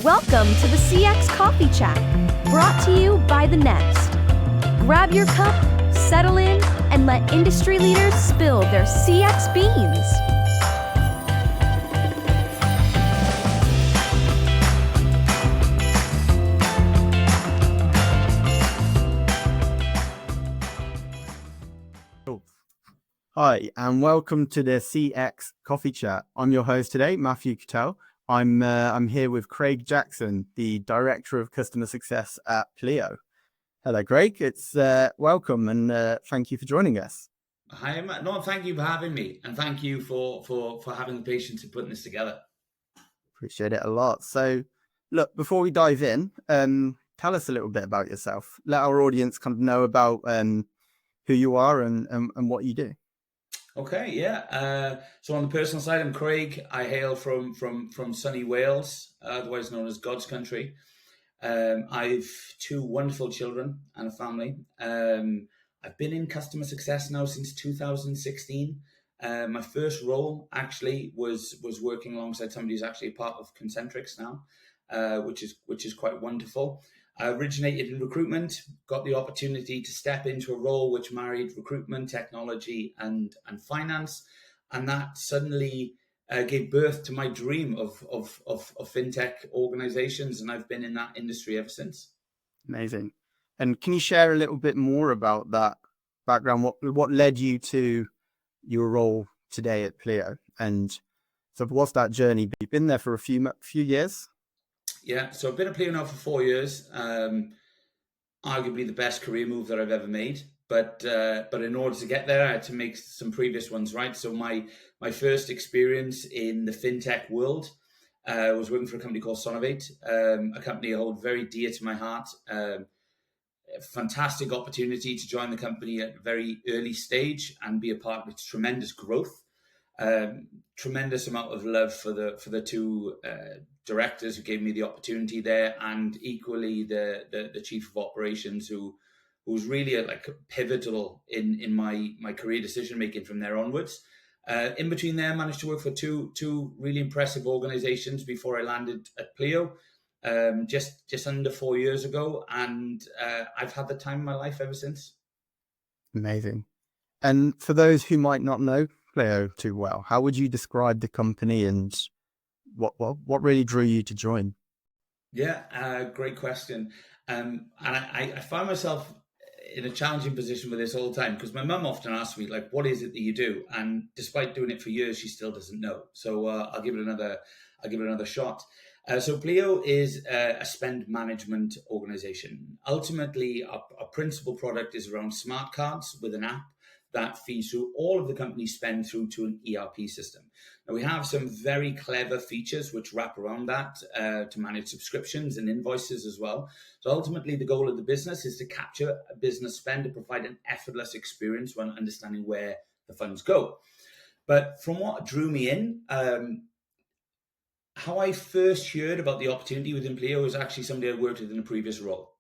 Welcome to the CX Coffee Chat, brought to you by The Next. Grab your cup, settle in, and let industry leaders spill their CX beans. Hi, and welcome to the CX Coffee Chat. I'm your host today, Matthew Kettell. I'm here with Craig Jackson, the Director of Customer Success at Pleo. Hello, Craig. It's welcome, and thank you for joining us. Hi, Matt. No, thank you for having me, and thank you for having the patience in putting this together. Appreciate it a lot. So, look, before we dive in, tell us a little bit about yourself. Let our audience kind of know about who you are and what you do. Okay, yeah. So on the personal side, I'm Craig. I hail from sunny Wales, otherwise known as God's country. I've two wonderful children and a family. I've been in customer success now since 2016. My first role actually was working alongside somebody who's actually a part of Concentrix now, which is quite wonderful. I originated in recruitment, got the opportunity to step into a role which married recruitment, technology, and finance, and that suddenly gave birth to my dream of fintech organizations, and I've been in that industry ever since. Amazing. And can you share a little bit more about that background? What led you to your role today at Pleo? And so what's that journey? You've been there for a few years? Yeah, so I've been at Pleo now for 4 years. Arguably the best career move that I've ever made. But in order to get there, I had to make some previous ones, right? So my first experience in the fintech world was working for a company called Sonovate, a company I hold very dear to my heart. A fantastic opportunity to join the company at a very early stage and be a part of its tremendous growth. Tremendous amount of love for the two directors who gave me the opportunity there, and equally the chief of operations who was really pivotal in my career decision making from there onwards. In between there, I managed to work for two really impressive organizations before I landed at Pleo, just under 4 years ago, and I've had the time of my life ever since. Amazing. And for those who might not know Pleo too well, how would you describe the company and what really drew you to join? Yeah, great question. And I find myself in a challenging position with this all the time, because my mum often asks me, like, what is it that you do? And despite doing it for years, she still doesn't know. So I'll give it another shot. So Pleo is a spend management organization. Ultimately, our principal product is around smart cards with an app that feeds through all of the company's spend through to an ERP system. Now, we have some very clever features which wrap around that to manage subscriptions and invoices as well. So ultimately, the goal of the business is to capture a business spend to provide an effortless experience when understanding where the funds go. But from what drew me in, how I first heard about the opportunity within Pleo was actually somebody I worked with in a previous role.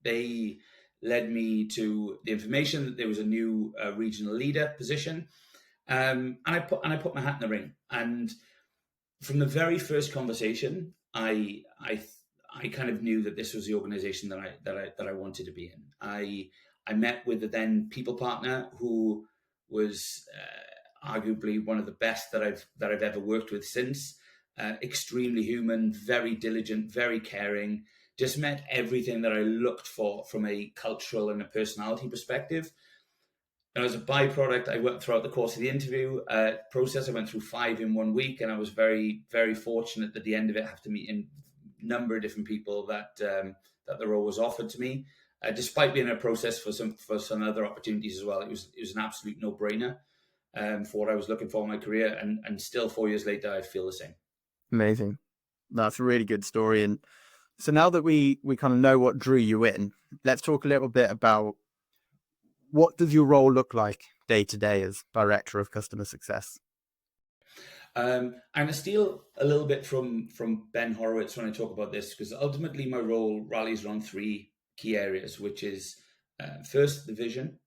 They led me to the information that there was a new regional leader position, and I put my hat in the ring. And from the very first conversation, I kind of knew that this was the organization that I wanted to be in. I met with the then people partner, who was arguably one of the best that I've ever worked with since. Extremely human, very diligent, very caring. Just met everything that I looked for from a cultural and a personality perspective. And as a byproduct, I went throughout the course of the interview process. I went through 5 in 1 week, and I was very, very fortunate at the end of it, have to meet a number of different people that the role was offered to me. Despite being in a process for some other opportunities as well, it was an absolute no-brainer for what I was looking for in my career. And still 4 years later, I feel the same. Amazing. That's a really good story. And so now that we kind of know what drew you in, let's talk a little bit about what does your role look like day to day as Director of Customer Success? I'm going to steal a little bit from Ben Horowitz when I talk about this, because ultimately my role rallies around 3 key areas, which is first, the vision,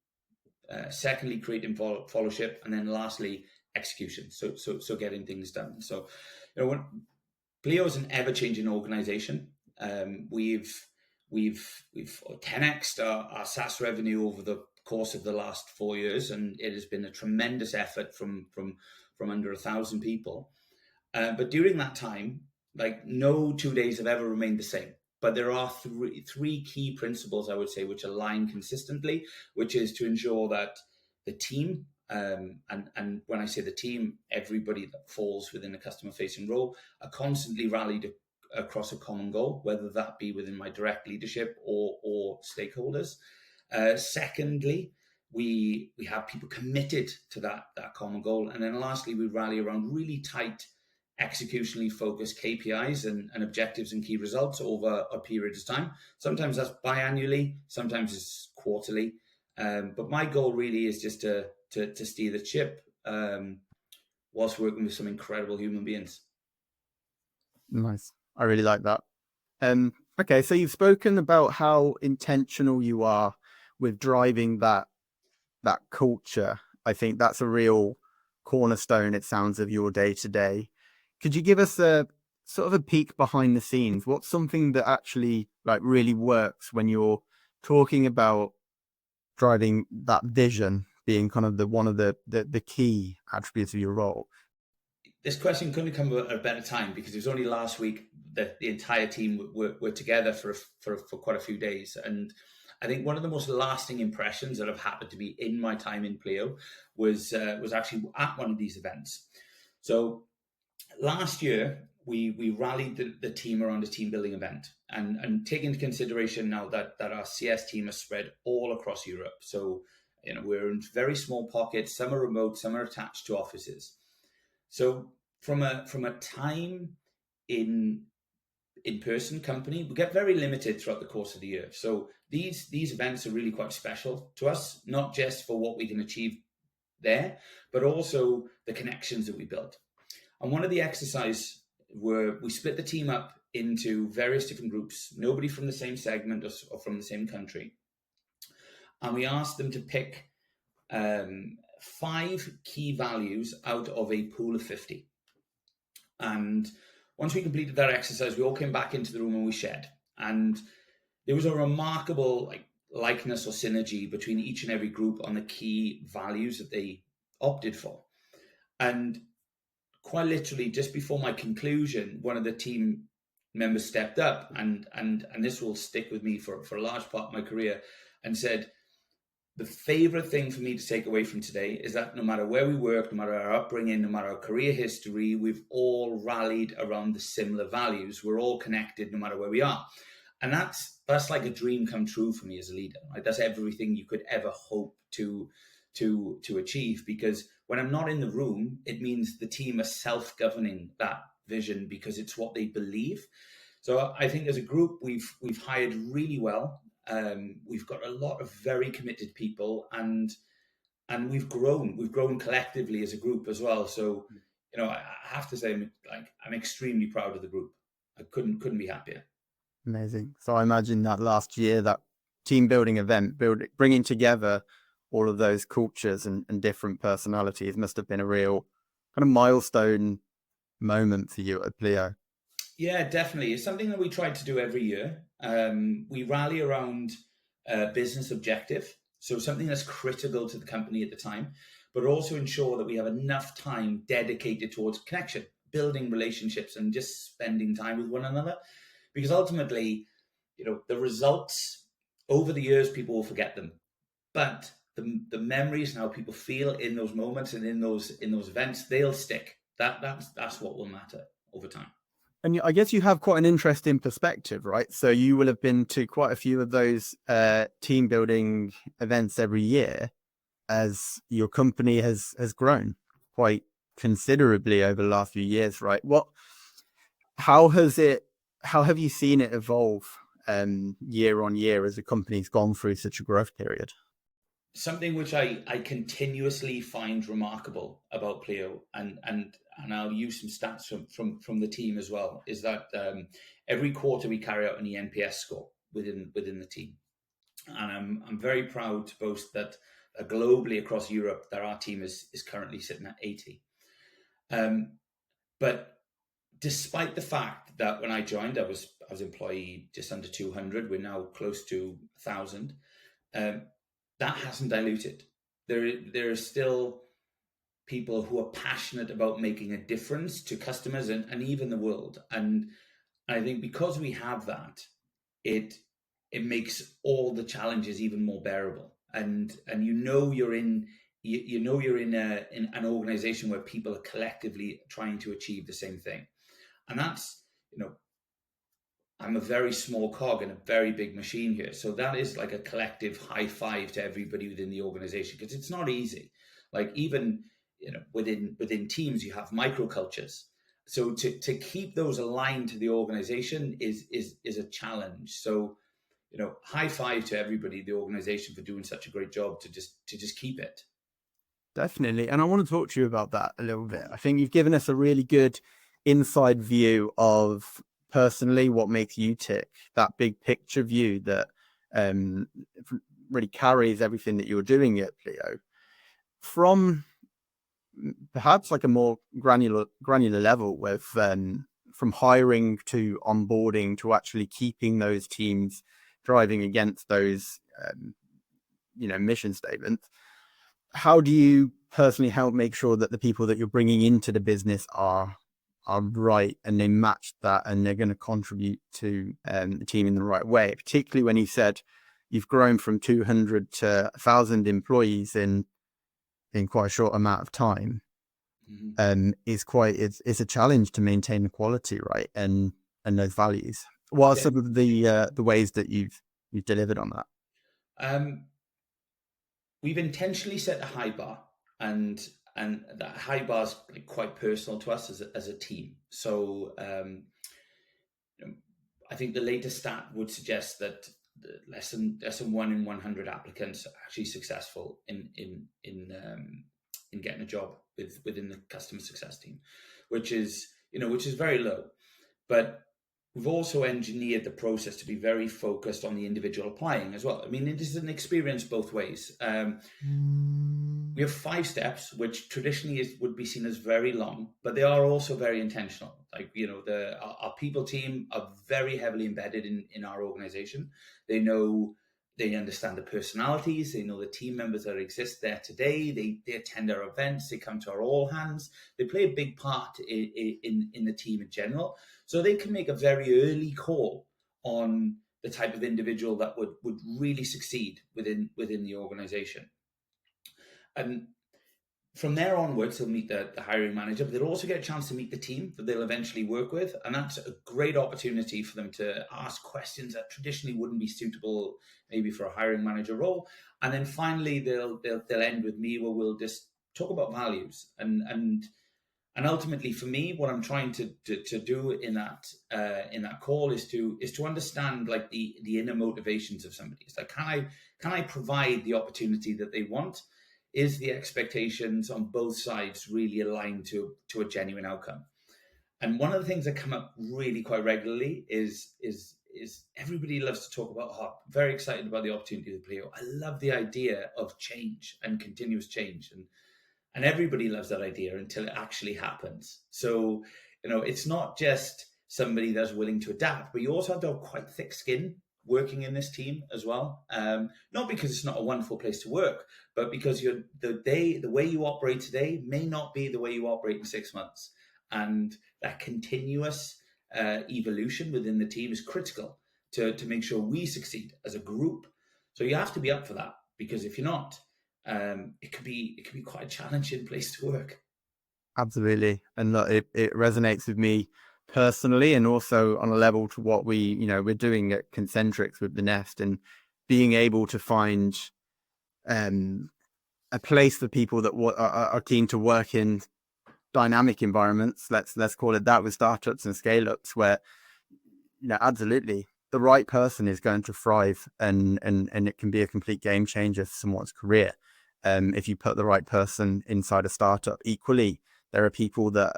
secondly, creating followership, and then lastly, execution. So getting things done. So, Pleo is an ever-changing organization. We've 10x'd our SaaS revenue over the course of the last 4 years, and it has been a tremendous effort from under 1,000 people. But during that time, like, no 2 days have ever remained the same. But there are three key principles, I would say, which align consistently, which is to ensure that the team, and when I say the team, everybody that falls within a customer-facing role, are constantly rallied across a common goal, whether that be within my direct leadership or stakeholders. Secondly, we have people committed to that common goal. And then lastly, we rally around really tight, executionally focused KPIs and objectives and key results over a period of time. Sometimes that's biannually, sometimes it's quarterly. But my goal really is just to steer the ship whilst working with some incredible human beings. Nice. I really like that. Okay, so you've spoken about how intentional you are with driving that culture. I think that's a real cornerstone, it sounds, of your day to day. Could you give us a sort of a peek behind the scenes? What's something that actually like really works when you're talking about driving that vision being kind of one of the key attributes of your role? This question couldn't come at a better time, because it was only last week that the entire team were together for quite a few days. And I think one of the most lasting impressions that have happened to me in my time in Pleo was actually at one of these events. So last year, we rallied the team around a team building event, and take into consideration now that our CS team is spread all across Europe. So, we're in very small pockets. Some are remote, some are attached to offices. So from a time in person company, we get very limited throughout the course of the year. So these events are really quite special to us, not just for what we can achieve there, but also the connections that we build. And one of the exercises were we split the team up into various different groups, nobody from the same segment or from the same country. And we asked them to pick 5 key values out of a pool of 50. And once we completed that exercise, we all came back into the room and we shared. And there was a remarkable likeness or synergy between each and every group on the key values that they opted for. And quite literally, just before my conclusion, one of the team members stepped up, and this will stick with me for a large part of my career, and said, the favorite thing for me to take away from today is that no matter where we work, no matter our upbringing, no matter our career history, we've all rallied around the similar values. We're all connected no matter where we are. And that's like a dream come true for me as a leader. Like, that's everything you could ever hope to achieve, because when I'm not in the room, it means the team are self-governing that vision because it's what they believe. So I think as a group, we've hired really well. We've got a lot of very committed people, and we've grown collectively as a group as well. So, I have to say, I'm extremely proud of the group. I couldn't be happier. Amazing. So I imagine that last year, that team building event, bringing together all of those cultures and different personalities must have been a real kind of milestone moment for you at Pleo. Yeah, definitely. It's something that we try to do every year. We rally around a business objective, so something that's critical to the company at the time, but also ensure that we have enough time dedicated towards connection, building relationships, and just spending time with one another. Because ultimately, the results over the years, people will forget them, but the memories and how people feel in those moments and in those events, they'll stick. That's what will matter over time. And I guess you have quite an interesting perspective, right? So you will have been to quite a few of those team building events every year as your company has grown quite considerably over the last few years, right? How have you seen it evolve year on year as the company's gone through such a growth period? Something which I continuously find remarkable about Pleo, and I'll use some stats from the team as well, is that every quarter we carry out an ENPS score within the team, and I'm very proud to boast that globally across Europe that our team is currently sitting at 80. But despite the fact that when I joined, I was employee just under 200. We're now close to 1,000. That hasn't diluted. There are still people who are passionate about making a difference to customers and even the world. And I think because we have that, it makes all the challenges even more bearable. And you're in in an organization where people are collectively trying to achieve the same thing. And that's, I'm a very small cog in a very big machine here. So that is like a collective high five to everybody within the organization, because it's not easy. Like even, within teams, you have microcultures. So to keep those aligned to the organization is a challenge. So, high five to everybody in the organization for doing such a great job to just keep it. Definitely. And I want to talk to you about that a little bit. I think you've given us a really good inside view of personally what makes you tick, that big picture view that really carries everything that you're doing at Pleo. From perhaps like a more granular level, with from hiring to onboarding to actually keeping those teams driving against those mission statements, how do you personally help make sure that the people that you're bringing into the business are right and they match that and they're going to contribute to the team in the right way? Particularly when you said you've grown from 200 to 1,000 employees in quite a short amount of time. It's a challenge to maintain the quality, right, and those values. What are some of the ways that you've delivered on that? We've intentionally set a high bar, and that high bar is quite personal to us as a team. So I think the latest stat would suggest that less than 1 in 100 applicants are actually successful in getting a job within the customer success team, which is very low. But we've also engineered the process to be very focused on the individual applying as well. I mean, it is an experience both ways. We have 5 steps, which traditionally would be seen as very long, but they are also very intentional. Like, our people team are very heavily embedded in our organization. They understand the personalities. They know the team members that exist there today. They attend our events. They come to our all hands. They play a big part in the team in general. So they can make a very early call on the type of individual that would really succeed within the organization. And from there onwards, they'll meet the hiring manager, but they'll also get a chance to meet the team that they'll eventually work with. And that's a great opportunity for them to ask questions that traditionally wouldn't be suitable maybe for a hiring manager role. And then finally, they'll end with me, where we'll just talk about values. And ultimately, for me, what I'm trying to do in that call is to understand like the inner motivations of somebody. It's like, can I provide the opportunity that they want? Is the expectations on both sides really aligned to a genuine outcome? And one of the things that come up really quite regularly is everybody loves to talk about, I'm very excited about the opportunity with Pleo. I love the idea of change and continuous change. And everybody loves that idea until it actually happens. So, it's not just somebody that's willing to adapt, but you also have to have quite thick skin working in this team as well. Not because it's not a wonderful place to work, but because the way you operate today may not be the way you operate in 6 months. And that continuous evolution within the team is critical to make sure we succeed as a group. So you have to be up for that, because if you're not, it could be quite a challenging place to work. Absolutely. And look, it resonates with me personally, and also on a level to what we're doing at Concentrics with the Nest, and being able to find a place for people that are keen to work in dynamic environments, let's call it that, with startups and scale-ups, where absolutely the right person is going to thrive, and it can be a complete game changer for someone's career if you put the right person inside a startup. Equally, there are people that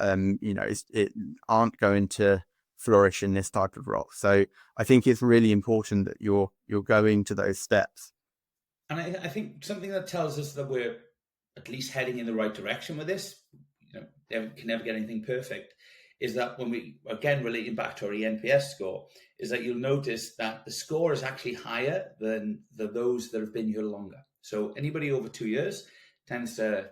aren't going to flourish in this type of role. So I think it's really important that you're going to those steps. And I think something that tells us that we're at least heading in the right direction with this, can never get anything perfect, is that when we, again, relating back to our ENPS score, is that you'll notice that the score is actually higher than those that have been here longer. So anybody over 2 years tends to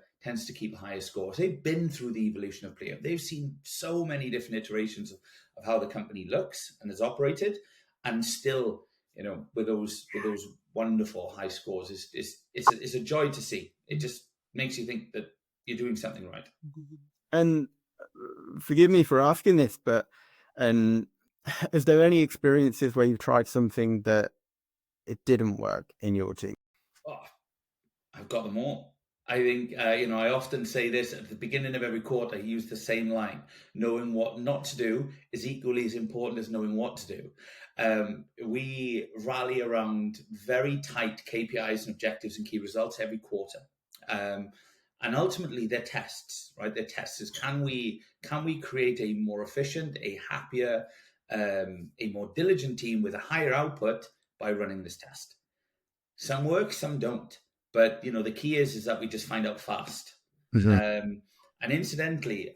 keep a higher score. So they've been through the evolution of Pleo. They've seen so many different iterations of how the company looks and has operated, and still, with those wonderful high scores, it's a joy to see. It just makes you think that you're doing something right. And forgive me for asking this, but is there any experiences where you've tried something that it didn't work in your team? Oh, I've got them all. I think, I often say this at the beginning of every quarter. I use the same line: knowing what not to do is equally as important as knowing what to do. We rally around very tight KPIs and objectives and key results every quarter. And ultimately, they're tests, right? They're tests. Is can we create a more efficient, a happier, a more diligent team with a higher output by running this test? Some work, some don't. But the key is that we just find out fast. And incidentally,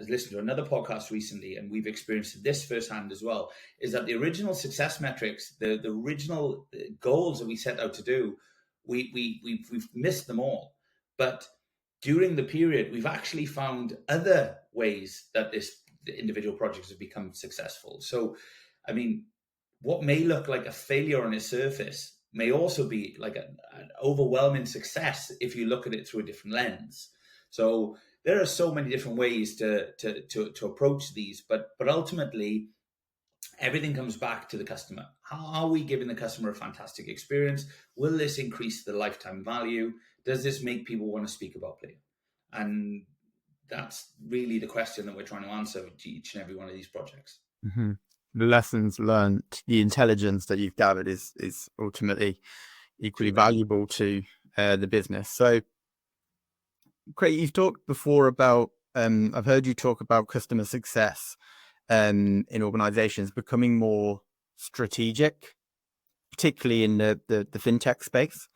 listened to another podcast recently, and we've experienced this firsthand as well, is that the original success metrics, the original goals that we set out to do, we've missed them all. But during the period, we've actually found other ways that the individual projects have become successful. So, I mean, what may look like a failure on its surface may also be like an overwhelming success if you look at it through a different lens. So there are so many different ways to approach these, but ultimately everything comes back to the customer. How are we giving the customer a fantastic experience? Will this increase the lifetime value? Does this make people want to speak about Pleo? And that's really the question that we're trying to answer to each and every one of these projects. Mm-hmm. The lessons learned, the intelligence that you've gathered is ultimately equally valuable to the business. So, Craig, you've talked before about, I've heard you talk about customer success in organizations becoming more strategic, particularly in the fintech space.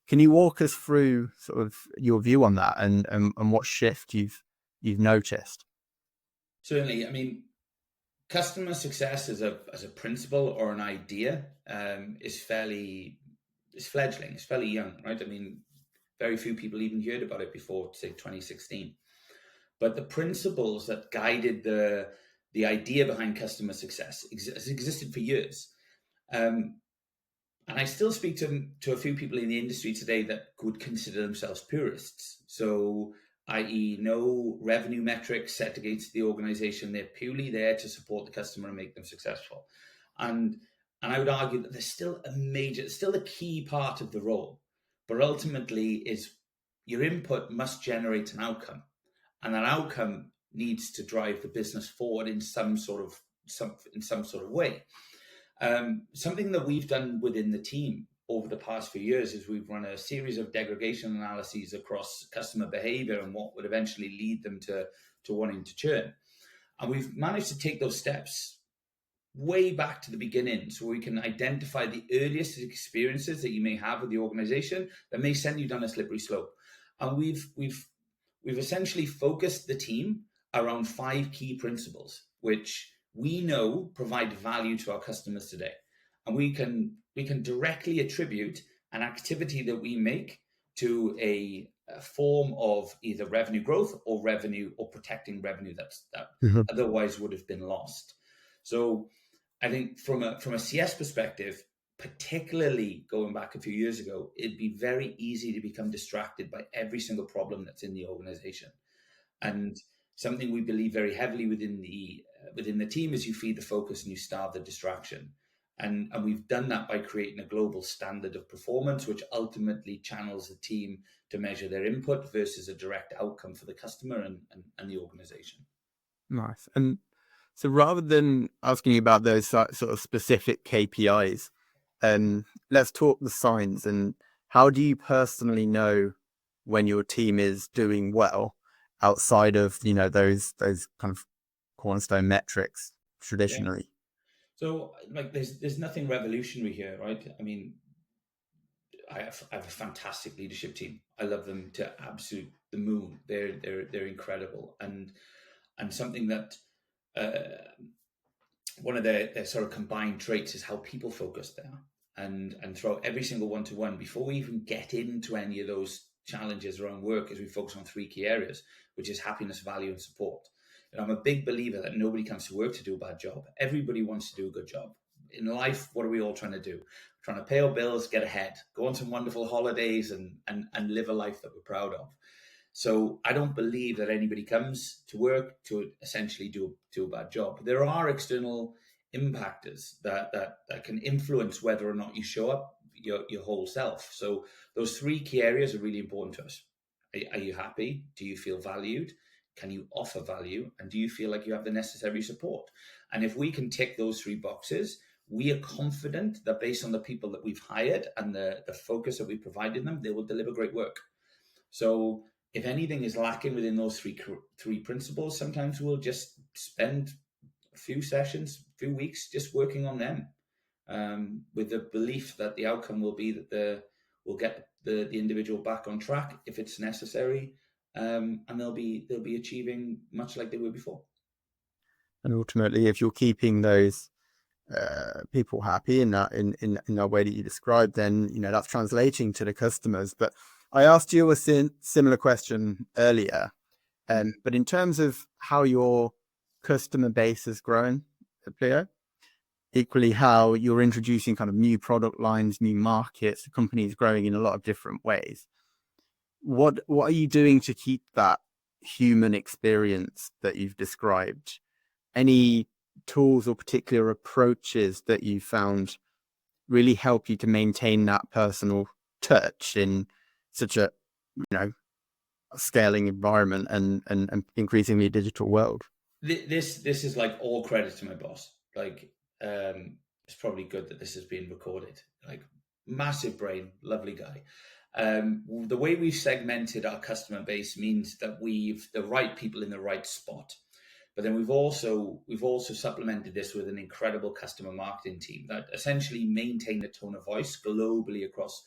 Can you walk us through sort of your view on that and what shift you've noticed? Certainly. I mean, customer success as a principle or an idea is fledgling. It's fairly young, right? I mean, very few people even heard about it before, say, 2016. But the principles that guided the idea behind customer success has existed for years. And I still speak to a few people in the industry today that would consider themselves purists. So, i.e., no revenue metrics set against the organization. They're purely there to support the customer and make them successful. And I would argue that there's still a key part of the role, but ultimately is your input must generate an outcome, and that outcome needs to drive the business forward in some sort of way. Something that we've done within the team over the past few years is we've run a series of degradation analyses across customer behavior and what would eventually lead them to wanting to churn. And we've managed to take those steps way back to the beginning, so we can identify the earliest experiences that you may have with the organization that may send you down a slippery slope. And we've essentially focused the team around 5 key principles, which we know provide value to our customers today. And we can directly attribute an activity that we make to a form of either revenue growth or protecting revenue that otherwise would have been lost. So I think from a CS perspective, particularly going back a few years ago, it'd be very easy to become distracted by every single problem that's in the organization. And something we believe very heavily within the team is you feed the focus and you starve the distraction. And we've done that by creating a global standard of performance, which ultimately channels the team to measure their input versus a direct outcome for the customer and the organization. Nice. And so rather than asking you about those sort of specific KPIs, let's talk the signs. And how do you personally know when your team is doing well outside of, those kind of cornerstone metrics traditionally? Yeah. So, like, there's nothing revolutionary here, right? I mean, I have a fantastic leadership team. I love them to absolute the moon. They're incredible, and something that one of their sort of combined traits is how people focused they are. And throughout every single one-to-one, before we even get into any of those challenges around work, is we focus on three key areas, which is happiness, value, and support. And I'm a big believer that nobody comes to work to do a bad job. Everybody wants to do a good job. In life, what are we all trying to do? We're trying to pay our bills, get ahead, go on some wonderful holidays, and live a life that we're proud of. So I don't believe that anybody comes to work to essentially do a bad job. There are external impactors that can influence whether or not you show up your whole self. So those three key areas are really important to us. Are you happy? Do you feel valued? Can you offer value? And do you feel like you have the necessary support? And if we can tick those three boxes, we are confident that based on the people that we've hired and the focus that we've provided them, they will deliver great work. So if anything is lacking within those three principles, sometimes we'll just spend a few sessions, a few weeks just working on them, with the belief that the outcome will be that we'll get the individual back on track if it's necessary, and they'll be achieving much like they were before. And ultimately, if you're keeping those people happy in that way that you described, then that's translating to the customers. But I asked you a similar question earlier, but in terms of how your customer base has grown at Pleo, equally how you're introducing kind of new product lines, new markets, the company is growing in a lot of different ways. What are you doing to keep that human experience that you've described? Any tools or particular approaches that you found really help you to maintain that personal touch in such a scaling environment and increasingly digital world? This is like all credit to my boss. Like, it's probably good that this has been recorded. Like, massive brain, lovely guy. The way we've segmented our customer base means that we've the right people in the right spot. But then we've also supplemented this with an incredible customer marketing team that essentially maintain the tone of voice globally across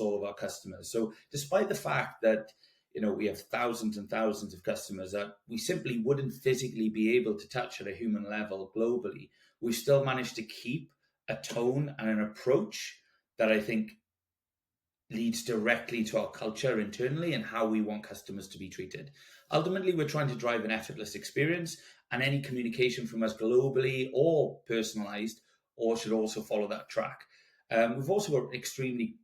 all of our customers. So despite the fact that we have thousands and thousands of customers that we simply wouldn't physically be able to touch at a human level globally, we've still managed to keep a tone and an approach that I think leads directly to our culture internally and how we want customers to be treated. Ultimately, we're trying to drive an effortless experience, and any communication from us globally or personalized should also follow that track. We've also got an extremely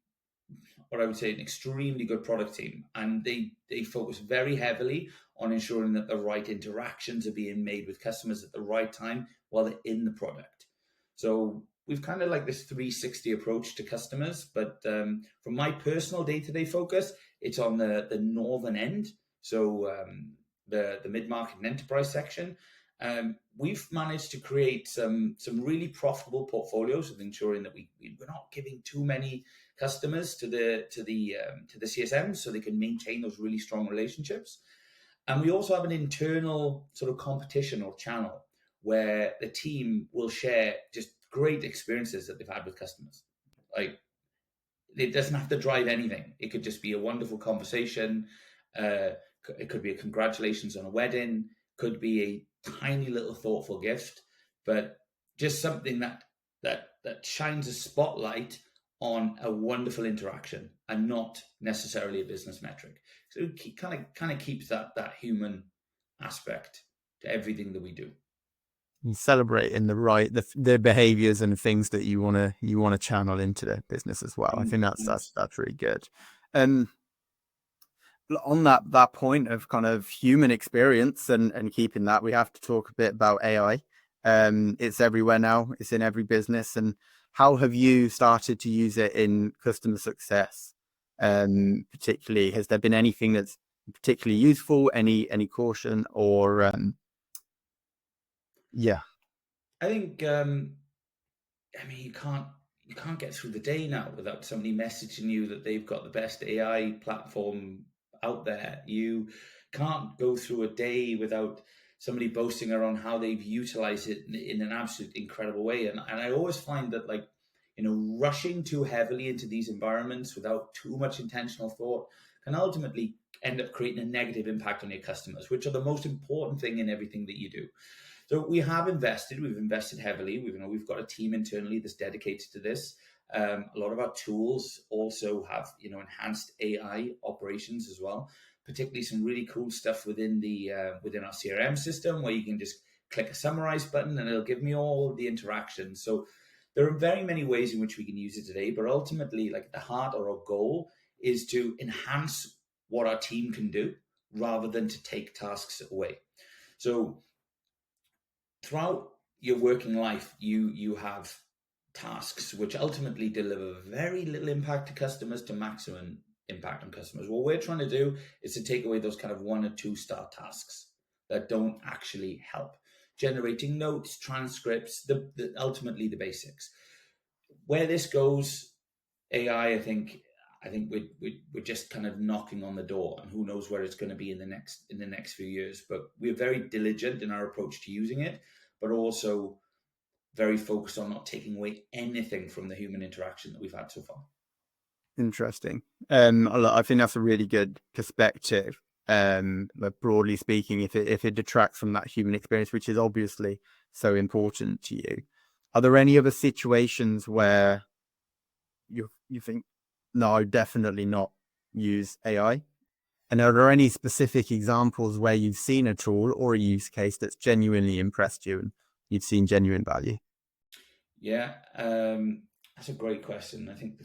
good product team, and they focus very heavily on ensuring that the right interactions are being made with customers at the right time while they're in the product. So we've kind of like this 360 approach to customers, but from my personal day-to-day focus, it's on the northern end. So the mid-market and enterprise section. We've managed to create some really profitable portfolios with ensuring that we're not giving too many customers to the CSMs so they can maintain those really strong relationships. And we also have an internal sort of competition or channel where the team will share just great experiences that they've had with customers. Like, it doesn't have to drive anything. It could just be a wonderful conversation. It could be a congratulations on a wedding, could be a tiny little thoughtful gift, but just something that shines a spotlight on a wonderful interaction and not necessarily a business metric. So it kind of keeps that human aspect to everything that we do. And celebrate in the behaviors and things that you want to channel into the business as well. I think that's really good. And on that point of kind of human experience and keeping that, we have to talk a bit about AI. It's everywhere now. It's in every business. And how have you started to use it in customer success? Particularly, has there been anything that's particularly useful? Any caution or yeah? I think you can't get through the day now without somebody messaging you that they've got the best AI platform out there. You can't go through a day without somebody boasting around how they've utilized it in an absolute incredible way. And I always find that, like, rushing too heavily into these environments without too much intentional thought can ultimately end up creating a negative impact on your customers, which are the most important thing in everything that you do. So we've invested heavily. We've got a team internally that's dedicated to this. A lot of our tools also have, enhanced AI operations as well, particularly some really cool stuff within within our CRM system where you can just click a summarize button and it'll give me all the interactions. So there are very many ways in which we can use it today, but ultimately, like, the heart or our goal is to enhance what our team can do rather than to take tasks away. So throughout your working life, you have tasks which ultimately deliver very little impact to customers to maximum impact on customers. What we're trying to do is to take away those kind of 1 or 2 star tasks that don't actually help. Generating notes, transcripts, ultimately the basics. Where this goes, AI, I think we're just kind of knocking on the door, and who knows where it's going to be in the next few years. But we're very diligent in our approach to using it, but also very focused on not taking away anything from the human interaction that we've had so far. Interesting. I think that's a really good perspective. But broadly speaking, if it detracts from that human experience, which is obviously so important to you, are there any other situations where you think, no, definitely not use AI? And are there any specific examples where you've seen a tool or a use case that's genuinely impressed you and you've seen genuine value? Yeah, that's a great question. I think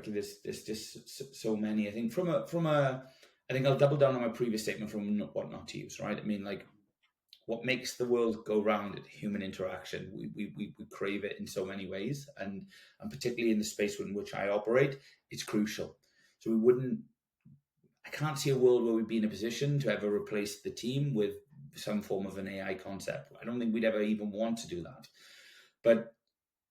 there's just so many. I think I think I'll double down on my previous statement from what not to use. Right? I mean, like, what makes the world go round is human interaction. We crave it in so many ways, and particularly in the space in which I operate, it's crucial. So I can't see a world where we'd be in a position to ever replace the team with some form of an AI concept. I don't think we'd ever even want to do that. But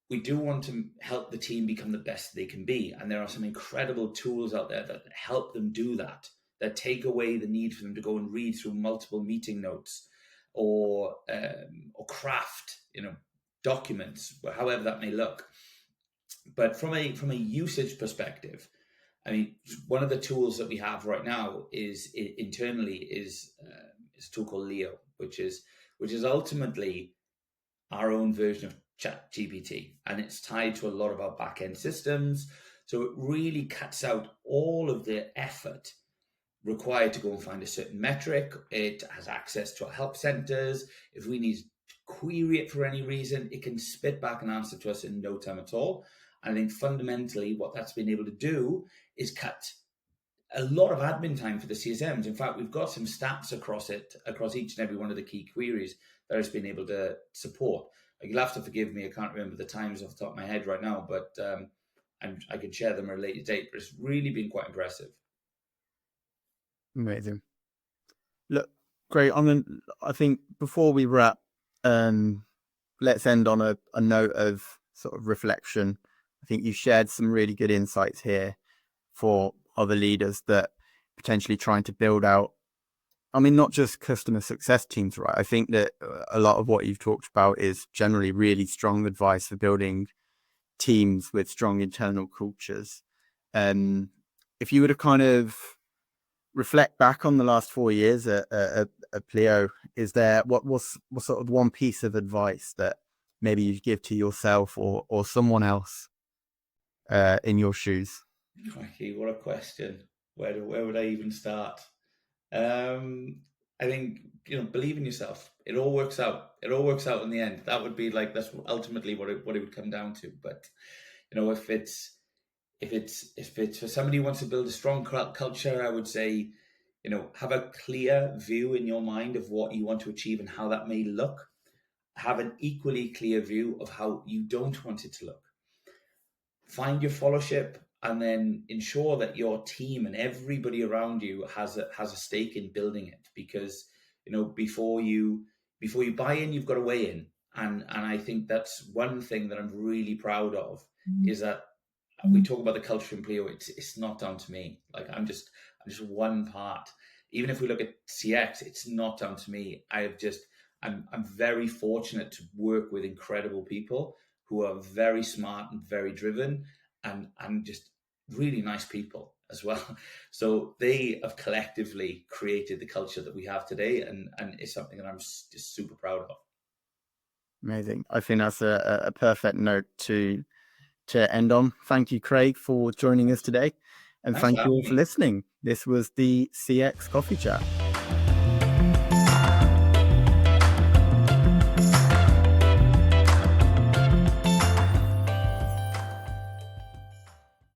we do want to help the team become the best they can be. And there are some incredible tools out there that help them do that take away the need for them to go and read through multiple meeting notes or craft, documents, however that may look. But from a usage perspective, I mean, one of the tools that we have right now is internally is a tool called Pleo, which is ultimately our own version of ChatGPT, and it's tied to a lot of our back-end systems. So it really cuts out all of the effort required to go and find a certain metric. It has access to our help centers. If we need to query it for any reason, it can spit back an answer to us in no time at all. And I think fundamentally what that's been able to do is cut a lot of admin time for the CSMs. In fact, we've got some stats across each and every one of the key queries that it's been able to support. You'll have to forgive me, I can't remember the times off the top of my head right now, but I can share them at a later date. But it's really been quite impressive. Amazing. Look, great. I think before we wrap, let's end on a note of sort of reflection. I think you shared some really good insights here for other leaders that potentially trying to build out, I mean, not just customer success teams, right? I think that a lot of what you've talked about is generally really strong advice for building teams with strong internal cultures. If you were to kind of reflect back on the last 4 years at Pleo, is there what sort of one piece of advice that maybe you'd give to yourself or someone else in your shoes? Crikey, what a question. Where would I even start? I think, believe in yourself. It all works out. It all works out in the end. That would be like, that's ultimately what it would come down to. But, if it's for somebody who wants to build a strong culture, I would say, have a clear view in your mind of what you want to achieve and how that may look. Have an equally clear view of how you don't want it to look. Find your fellowship, and then ensure that your team and everybody around you has a stake in building it. Because before you buy in, you've got to weigh in, and I think that's one thing that I'm really proud of, is that we talk about the culture in Pleo. It's not down to me. Like, I'm just one part. Even if we look at CX, it's not down to me. I'm very fortunate to work with incredible people who are very smart and very driven, and just really nice people as well. So they have collectively created the culture that we have today, and it's something that I'm just super proud of. Amazing. I think that's a perfect note to end on. Thank you, Craig, for joining us today. And Thanks thank for you all having for me. listening. This was the CX Coffee Chat.